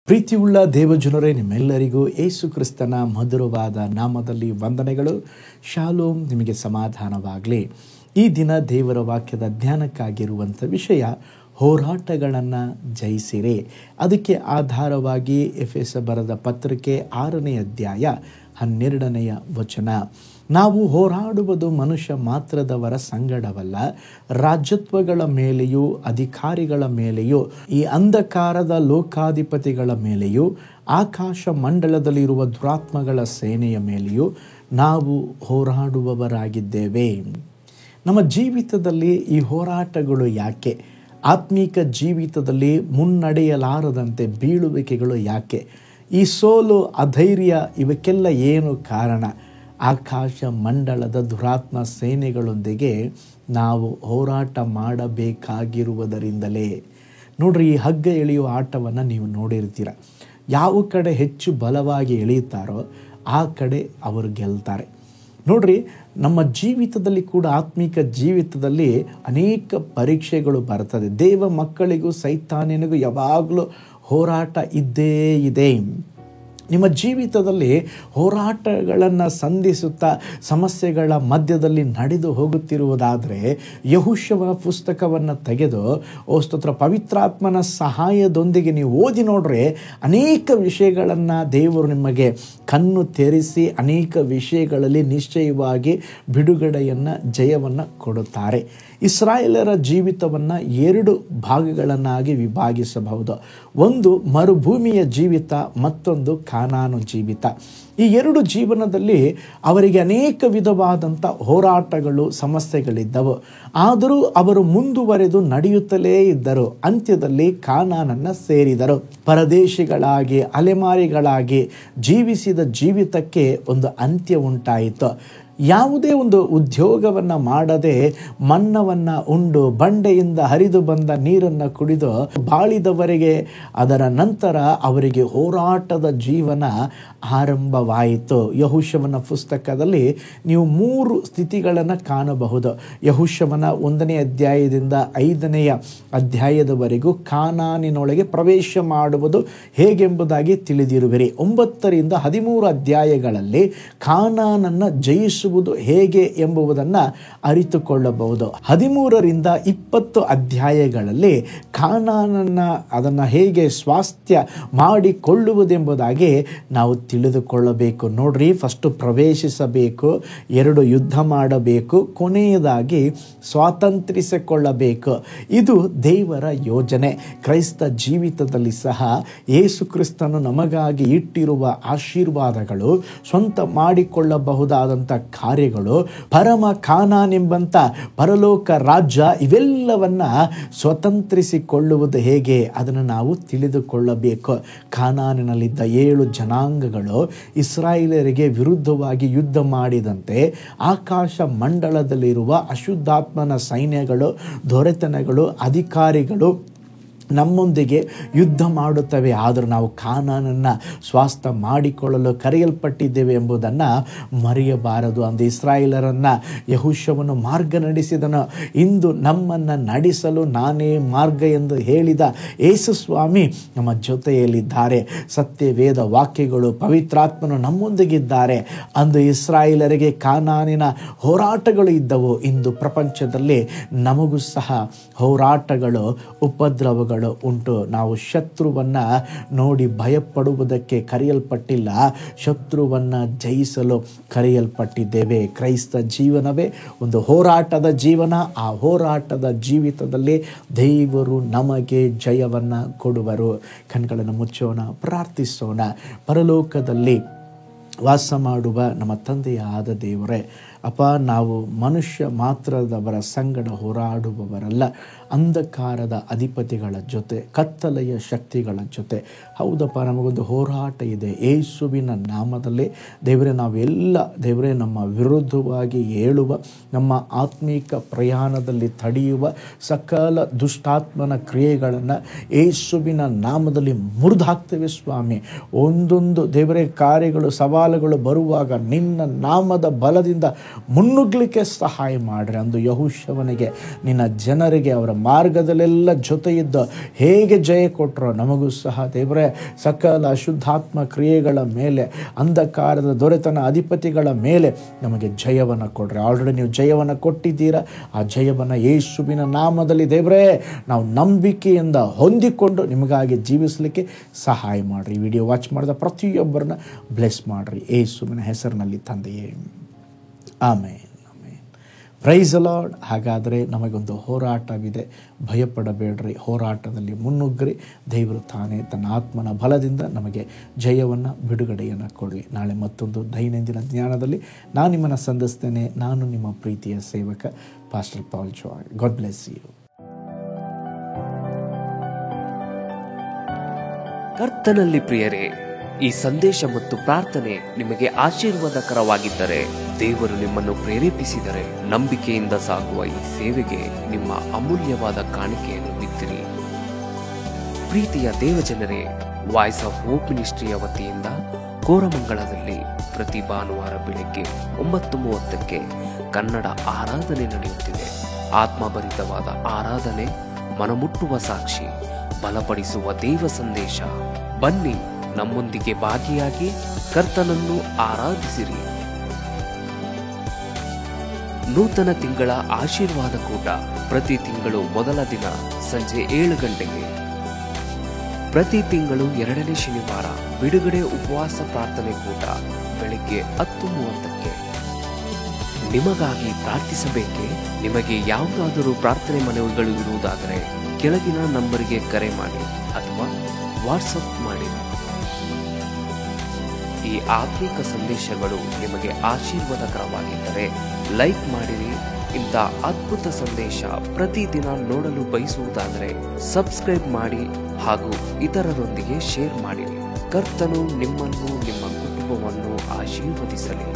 ಪ್ರೀತಿಯುಳ್ಳ ದೇವಜನರೇ, ನಿಮ್ಮೆಲ್ಲರಿಗೂ ಯೇಸು ಕ್ರಿಸ್ತನ ಮಧುರವಾದ ನಾಮದಲ್ಲಿ ವಂದನೆಗಳು. ಶಾಲೋಮ್, ನಿಮಗೆ ಸಮಾಧಾನವಾಗಲಿ. ಈ ದಿನ ದೇವರ ವಾಕ್ಯದ ಧ್ಯಾನಕ್ಕಾಗಿರುವಂಥ ವಿಷಯ ಹೋರಾಟಗಳನ್ನು ಜಯಿಸಿರಿ. ಅದಕ್ಕೆ ಆಧಾರವಾಗಿ ಎಫೆಸ ಬರೆದ ಪತ್ರಿಕೆ 6ನೇ ಅಧ್ಯಾಯ 12ನೇ ವಚನ. ನಾವು ಹೋರಾಡುವುದು ಮನುಷ್ಯ ಮಾತ್ರದವರ ಸಂಗಡವಲ್ಲ, ರಾಜ್ಯತ್ವಗಳ ಮೇಲೆಯೂ ಅಧಿಕಾರಿಗಳ ಮೇಲೆಯೂ ಈ ಅಂಧಕಾರದ ಲೋಕಾಧಿಪತಿಗಳ ಮೇಲೆಯೂ ಆಕಾಶ ಮಂಡಲದಲ್ಲಿರುವ ದುರಾತ್ಮಗಳ ಸೇನೆಯ ಮೇಲೆಯೂ ನಾವು ಹೋರಾಡುವವರಾಗಿದ್ದೇವೆ. ನಮ್ಮ ಜೀವಿತದಲ್ಲಿ ಈ ಹೋರಾಟಗಳು ಯಾಕೆ? ಆತ್ಮೀಕ ಜೀವಿತದಲ್ಲಿ ಮುನ್ನಡೆಯಲಾರದಂತೆ ಬೀಳುವಿಕೆಗಳು ಯಾಕೆ? ಈ ಸೋಲು, ಅಧೈರ್ಯ, ಇವಕ್ಕೆಲ್ಲ ಏನು ಕಾರಣ? ಆಕಾಶ ಮಂಡಲದ ದುರಾತ್ಮ ಸೇನೆಗಳೊಂದಿಗೆ ನಾವು ಹೋರಾಟ ಮಾಡಬೇಕಾಗಿರುವುದರಿಂದಲೇ. ನೋಡ್ರಿ, ಈ ಹಗ್ಗ ಎಳೆಯುವ ಆಟವನ್ನು ನೀವು ನೋಡಿರ್ತೀರ. ಯಾವ ಕಡೆ ಹೆಚ್ಚು ಬಲವಾಗಿ ಎಳೆಯುತ್ತಾರೋ ಆ ಕಡೆ ಅವರು ಗೆಲ್ತಾರೆ. ನೋಡ್ರಿ, ನಮ್ಮ ಜೀವಿತದಲ್ಲಿ ಕೂಡ, ಆತ್ಮಿಕ ಜೀವಿತದಲ್ಲಿ ಅನೇಕ ಪರೀಕ್ಷೆಗಳು ಬರ್ತದೆ. ದೇವ ಮಕ್ಕಳಿಗೂ ಸೈತಾನನಿಗೂ ಯಾವಾಗಲೂ ಹೋರಾಟ ಇದ್ದೇ ಇದೆ. ನಿಮ್ಮ ಜೀವಿತದಲ್ಲಿ ಹೋರಾಟಗಳನ್ನು ಸಂಧಿಸುತ್ತಾ ಸಮಸ್ಯೆಗಳ ಮಧ್ಯದಲ್ಲಿ ನಡೆದು ಹೋಗುತ್ತಿರುವುದಾದರೆ ಯೆಹೋಶುವ ಪುಸ್ತಕವನ್ನು ತೆಗೆದು ಸ್ತೋತ್ರ ಪವಿತ್ರಾತ್ಮನ ಸಹಾಯದೊಂದಿಗೆ ನೀವು ಓದಿ ನೋಡ್ರೆ ಅನೇಕ ವಿಷಯಗಳನ್ನು ದೇವರು ನಿಮಗೆ ಕಣ್ಣು ತೆರೆಸಿ ಅನೇಕ ವಿಷಯಗಳಲ್ಲಿ ನಿಶ್ಚಯವಾಗಿ ಬಿಡುಗಡೆಯನ್ನು, ಜಯವನ್ನು ಕೊಡುತ್ತಾರೆ. ಇಸ್ರಾಯೇಲರ ಜೀವಿತವನ್ನು 2 ಭಾಗಗಳನ್ನಾಗಿ ವಿಭಾಗಿಸಬಹುದು. ಒಂದು ಮರುಭೂಮಿಯ ಜೀವಿತ, ಮತ್ತೊಂದು ಕಾನಾನು ಜೀವಿತ. ಈ 2 ಜೀವನದಲ್ಲಿ ಅವರಿಗೆ ಅನೇಕ ವಿಧವಾದಂಥ ಹೋರಾಟಗಳು, ಸಮಸ್ಯೆಗಳಿದ್ದವು. ಆದರೂ ಅವರು ಮುಂದುವರೆದು ನಡೆಯುತ್ತಲೇ ಇದ್ದರು. ಅಂತ್ಯದಲ್ಲಿ ಕಾನಾನನ್ನು ಸೇರಿದರು. ಪರದೇಶಿಗಳಾಗಿ, ಅಲೆಮಾರಿಗಳಾಗಿ ಜೀವಿಸಿದ ಜೀವಿತಕ್ಕೆ ಒಂದು ಅಂತ್ಯ ಉಂಟಾಯಿತು. ಯಾವುದೇ ಒಂದು ಉದ್ಯೋಗವನ್ನು ಮಾಡದೆ ಮನ್ನವನ್ನು ಉಂಡು ಬಂಡೆಯಿಂದ ಹರಿದು ಬಂದ ನೀರನ್ನು ಕುಡಿದು ಬಾಳಿದವರಿಗೆ ಅದರ ನಂತರ ಅವರಿಗೆ ಹೋರಾಟದ ಜೀವನ ಆರಂಭವಾಯಿತು. ಯೆಹೋಶುವನ ಪುಸ್ತಕದಲ್ಲಿ ನೀವು 3 ಸ್ಥಿತಿಗಳನ್ನು ಕಾಣಬಹುದು. ಯೆಹೋಶುವನ 1ನೇ ಅಧ್ಯಾಯದಿಂದ 5ನೇ ಅಧ್ಯಾಯದವರೆಗೂ ಕಾನಾನಿನೊಳಗೆ ಪ್ರವೇಶ ಮಾಡುವುದು ಹೇಗೆಂಬುದಾಗಿ ತಿಳಿದಿರುವಿರಿ. 9ರಿಂದ 13 ಅಧ್ಯಾಯಗಳಲ್ಲಿ ಕಾನಾನನ್ನು ಜಯಿಸುವುದು ಹೇಗೆ ಎಂಬುದನ್ನು ಅರಿತುಕೊಳ್ಳಬಹುದು. 13ರಿಂದ 20 ಅಧ್ಯಾಯಗಳಲ್ಲಿ ಕಾನಾನನ್ನು ಅದನ್ನು ಹೇಗೆ ಸ್ವಾಸ್ಥ್ಯ ಮಾಡಿಕೊಳ್ಳುವುದೆಂಬುದಾಗಿ ನಾವು ತಿಳಿದುಕೊಳ್ಳಬೇಕು. ನೋಡ್ರಿ, ಫಸ್ಟು ಪ್ರವೇಶಿಸಬೇಕು, 2 ಯುದ್ಧ ಮಾಡಬೇಕು, ಕೊನೆಯದಾಗಿ ಸ್ವಾತಂತ್ರಿಸಿಕೊಳ್ಳಬೇಕು. ಇದು ದೇವರ ಯೋಜನೆ. ಕ್ರೈಸ್ತ ಜೀವಿತದಲ್ಲಿ ಸಹ ಯೇಸು ಕ್ರಿಸ್ತನು ನಮಗಾಗಿ ಇಟ್ಟಿರುವ ಆಶೀರ್ವಾದಗಳು, ಸ್ವಂತ ಮಾಡಿಕೊಳ್ಳಬಹುದಾದಂಥ ಕಾರ್ಯಗಳು, ಪರಮ ಕಾನಾನೆಂಬಂಥ ಪರಲೋಕ ರಾಜ್ಯ, ಇವೆಲ್ಲವನ್ನ ಸ್ವತಂತ್ರಿಸಿಕೊಳ್ಳುವುದು ಹೇಗೆ ಅದನ್ನು ನಾವು ತಿಳಿದುಕೊಳ್ಳಬೇಕು. ಕಾನಾನಿನಲ್ಲಿದ್ದ 7 ಜನಾಂಗಗಳು ಇಸ್ರಾಯೇಲರಿಗೆ ವಿರುದ್ಧವಾಗಿ ಯುದ್ಧ ಮಾಡಿದಂತೆ ಆಕಾಶ ಮಂಡಲದಲ್ಲಿರುವ ಅಶುದ್ಧಾತ್ಮನ ಸೈನ್ಯಗಳು, ದೊರೆತನಗಳು, ಅಧಿಕಾರಿಗಳು ನಮ್ಮೊಂದಿಗೆ ಯುದ್ಧ ಮಾಡುತ್ತವೆ. ಆದರೂ ನಾವು ಕಾನಾನನ್ನು ಸ್ವಾಸ್ಥ್ಯ ಮಾಡಿಕೊಳ್ಳಲು ಕರೆಯಲ್ಪಟ್ಟಿದ್ದೇವೆ ಎಂಬುದನ್ನು ಮರೆಯಬಾರದು. ಅಂದು ಇಸ್ರಾಯೇಲರನ್ನು ಯೆಹೋಶುವನು ಮಾರ್ಗ ನಡೆಸಿದನು. ಇಂದು ನಮ್ಮನ್ನು ನಡೆಸಲು ನಾನೇ ಮಾರ್ಗ ಎಂದು ಹೇಳಿದ ಯೇಸು ಸ್ವಾಮಿ ನಮ್ಮ ಜೊತೆಯಲ್ಲಿದ್ದಾರೆ. ಸತ್ಯ ವೇದ ವಾಕ್ಯಗಳು, ಪವಿತ್ರಾತ್ಮನು ನಮ್ಮೊಂದಿಗಿದ್ದಾರೆ. ಅಂದು ಇಸ್ರಾಯೇಲರಿಗೆ ಕಾನಾನಿನ ಹೋರಾಟಗಳು ಇದ್ದವು. ಇಂದು ಪ್ರಪಂಚದಲ್ಲಿ ನಮಗೂ ಸಹ ಹೋರಾಟಗಳು, ಉಪದ್ರವಗಳು ಉಂಟು. ನಾವು ಶತ್ರುವನ್ನು ನೋಡಿ ಭಯಪಡುವುದಕ್ಕೆ ಕರೆಯಲ್ಪಟ್ಟಿಲ್ಲ, ಶತ್ರುವನ್ನು ಜಯಿಸಲು ಕರೆಯಲ್ಪಟ್ಟಿದ್ದೇವೆ. ಕ್ರೈಸ್ತ ಜೀವನವೇ ಒಂದು ಹೋರಾಟದ ಜೀವನ. ಆ ಹೋರಾಟದ ಜೀವಿತದಲ್ಲಿ ದೇವರು ನಮಗೆ ಜಯವನ್ನು ಕೊಡುವರು. ಕಣ್ಗಳನ್ನು ಮುಚ್ಚೋಣ, ಪ್ರಾರ್ಥಿಸೋಣ. ಪರಲೋಕದಲ್ಲಿ ವಾಸ ಮಾಡುವ ನಮ್ಮ ತಂದೆಯಾದ ದೇವರೇ, ಅಪ್ಪ, ನಾವು ಮನುಷ್ಯ ಮಾತ್ರದವರ ಸಂಗಡ ಹೋರಾಡುವವರಲ್ಲ, ಅಂಧಕಾರದ ಅಧಿಪತಿಗಳ ಜೊತೆ, ಕತ್ತಲೆಯ ಶಕ್ತಿಗಳ ಜೊತೆ. ಹೌದಪ್ಪ, ನಮಗೊಂದು ಹೋರಾಟ ಇದೆ. ಯೇಸುವಿನ ನಾಮದಲ್ಲಿ ದೇವರೇ, ನಾವೆಲ್ಲ ದೇವರೇ ನಮ್ಮ ವಿರುದ್ಧವಾಗಿ ಏಳುವ, ನಮ್ಮ ಆತ್ಮೀಕ ಪ್ರಯಾಣದಲ್ಲಿ ತಡೆಯುವ ಸಕಲ ದುಷ್ಟಾತ್ಮನ ಕ್ರಿಯೆಗಳನ್ನು ಯೇಸುವಿನ ನಾಮದಲ್ಲಿ ಮುರಿದಾಕ್ತೇವೆ ಸ್ವಾಮಿ. ಒಂದೊಂದು ದೇವರೇ ಕಾರ್ಯಗಳು, ಸವಾಲುಗಳು ಬರುವಾಗ ನಿನ್ನ ನಾಮದ ಬಲದಿಂದ ಮುನ್ನುಗ್ಲಿಕ್ಕೆ ಸಹಾಯ ಮಾಡ್ರಿ. ಅಂದು ಯೆಹೋಶುವನಿಗೆ, ನಿನ್ನ ಜನರಿಗೆ ಅವರ ಮಾರ್ಗದಲ್ಲೆಲ್ಲ ಜೊತೆಯಿದ್ದ ಹೇಗೆ ಜಯ ಕೊಟ್ಟರೋ ನಮಗೂ ಸಹ ದೇವರೇ ಸಕಲ ಅಶುದ್ಧಾತ್ಮ ಕ್ರಿಯೆಗಳ ಮೇಲೆ, ಅಂಧಕಾರದ ದೊರೆತನ ಅಧಿಪತಿಗಳ ಮೇಲೆ ನಮಗೆ ಜಯವನ್ನು ಕೊಡ್ರಿ. ಆಲ್ರೆಡಿ ನೀವು ಜಯವನ್ನು ಕೊಟ್ಟಿದ್ದೀರಾ. ಆ ಜಯವನ್ನು ಯೇಸುವಿನ ನಾಮದಲ್ಲಿ ದೇವರೇ ನಾವು ನಂಬಿಕೆಯಿಂದ ಹೊಂದಿಕೊಂಡು ನಿಮಗಾಗಿ ಜೀವಿಸಲಿಕ್ಕೆ ಸಹಾಯ ಮಾಡಿರಿ. ಈ ವಿಡಿಯೋ ವಾಚ್ ಮಾಡಿದ ಪ್ರತಿಯೊಬ್ಬರನ್ನ ಬ್ಲೆಸ್ ಮಾಡಿರಿ ಯೇಸುವಿನ ಹೆಸರಿನಲ್ಲಿ ತಂದೆಯೇ, ಆಮೇನ್. Price the lord. ಹಾಗಾದರೆ ನಮಗೊಂದು ಹೋರಾಟವಿದೆ, ಭಯಪಡಬೇಡ್ರಿ. ಹೋರಾಟದಲ್ಲಿ ಮುನ್ನುಗ್ಗ್ರಿ. ದೇವರು ತಾನೇ ತನ್ನ ಆತ್ಮನ ಬಲದಿಂದ ನಮಗೆ ಜಯವನ್ನು, ಬಿಡುಗಡೆಯನ್ನು ಕೊಡಲಿ. ನಾಳೆ ಮತ್ತೊಂದು ದೈನಂದಿನ ಜ್ಞಾನದಲ್ಲಿ ನಾನು ನಿಮ್ಮನ್ನು ಸಂಧಿಸ್ತೇನೆ. ನಾನು ನಿಮ್ಮ ಪ್ರೀತಿಯ ಸೇವಕ pastor Paul Joy. God bless you. ಕರ್ತನಲ್ಲಿ ಪ್ರಿಯರೇ, ಈ ಸಂದೇಶ ಮತ್ತು ಪ್ರಾರ್ಥನೆ ನಿಮಗೆ ಆಶೀರ್ವಾದಕರವಾಗಿದ್ದರೆ, ದೇವರು ನಿಮ್ಮನ್ನು ಪ್ರೇರೇಪಿಸಿದರೆ, ನಂಬಿಕೆಯಿಂದ ಸಾಗುವ ಈ ಸೇವೆಗೆ ನಿಮ್ಮ ಅಮೂಲ್ಯವಾದ ಕಾಣಿಕೆಯನ್ನು ಬಿತ್ತಿರಿ. ಪ್ರೀತಿಯ ದೇವಜನರೇ, ವಾಯ್ಸ್ ಆಫ್ ಹೋಪ್ ಮಿನಿಸ್ಟ್ರಿಯ ವತಿಯಿಂದ ಕೋರಮಂಗಲದಲ್ಲಿ ಪ್ರತಿ ಭಾನುವಾರ ಬೆಳಿಗ್ಗೆ 9:30ಕ್ಕೆ ಕನ್ನಡ ಆರಾಧನೆ ನಡೆಯುತ್ತಿದೆ. ಆತ್ಮಭರಿತವಾದ ಆರಾಧನೆ, ಮನಮುಟ್ಟುವ ಸಾಕ್ಷಿ, ಬಲಪಡಿಸುವ ದೇವ ಸಂದೇಶ. ಬನ್ನಿ, ನಮ್ಮೊಂದಿಗೆ ಭಾಗಿಯಾಗಿ ಕರ್ತನನ್ನು ಆರಾಧಿಸಿರಿ. ನೂತನ ತಿಂಗಳ ಆಶೀರ್ವಾದ ಕೂಟ ಪ್ರತಿ ತಿಂಗಳು ಮೊದಲ ದಿನ ಸಂಜೆ 7 ಗಂಟೆಗೆ. ಪ್ರತಿ ತಿಂಗಳು 2ನೇ ಶನಿವಾರ ಬಿಡುಗಡೆ ಉಪವಾಸ ಪ್ರಾರ್ಥನೆ ಕೂಟ ಬೆಳಿಗ್ಗೆ 10:30ಕ್ಕೆ. ನಿಮಗಾಗಿ ಪ್ರಾರ್ಥಿಸಬೇಕೆ? ನಿಮಗೆ ಯಾವುದಾದರೂ ಪ್ರಾರ್ಥನೆ ಮನವಿಗಳು ಇರುವುದಾದರೆ ಕೆಳಗಿನ ನಂಬರಿಗೆ ಕರೆ ಮಾಡಿ ಅಥವಾ ವಾಟ್ಸಪ್ ಮಾಡಿ. ಈ ಆತ್ಮಿಕ ಸಂದೇಶಗಳು ನಿಮಗೆ ಆಶೀರ್ವಾದಕರವಾಗಿದ್ದರೆ ಲೈಕ್ ಮಾಡಿರಿ. ಇಂಥ ಅದ್ಭುತ ಸಂದೇಶ ಪ್ರತಿದಿನ ನೋಡಲು ಬಯಸುವುದಾದರೆ ಸಬ್ಸ್ಕ್ರೈಬ್ ಮಾಡಿ ಹಾಗೂ ಇತರರೊಂದಿಗೆ ಶೇರ್ ಮಾಡಿರಿ. ಕರ್ತನು ನಿಮ್ಮನ್ನು, ನಿಮ್ಮ ಕುಟುಂಬವನ್ನು ಆಶೀರ್ವದಿಸಲಿ.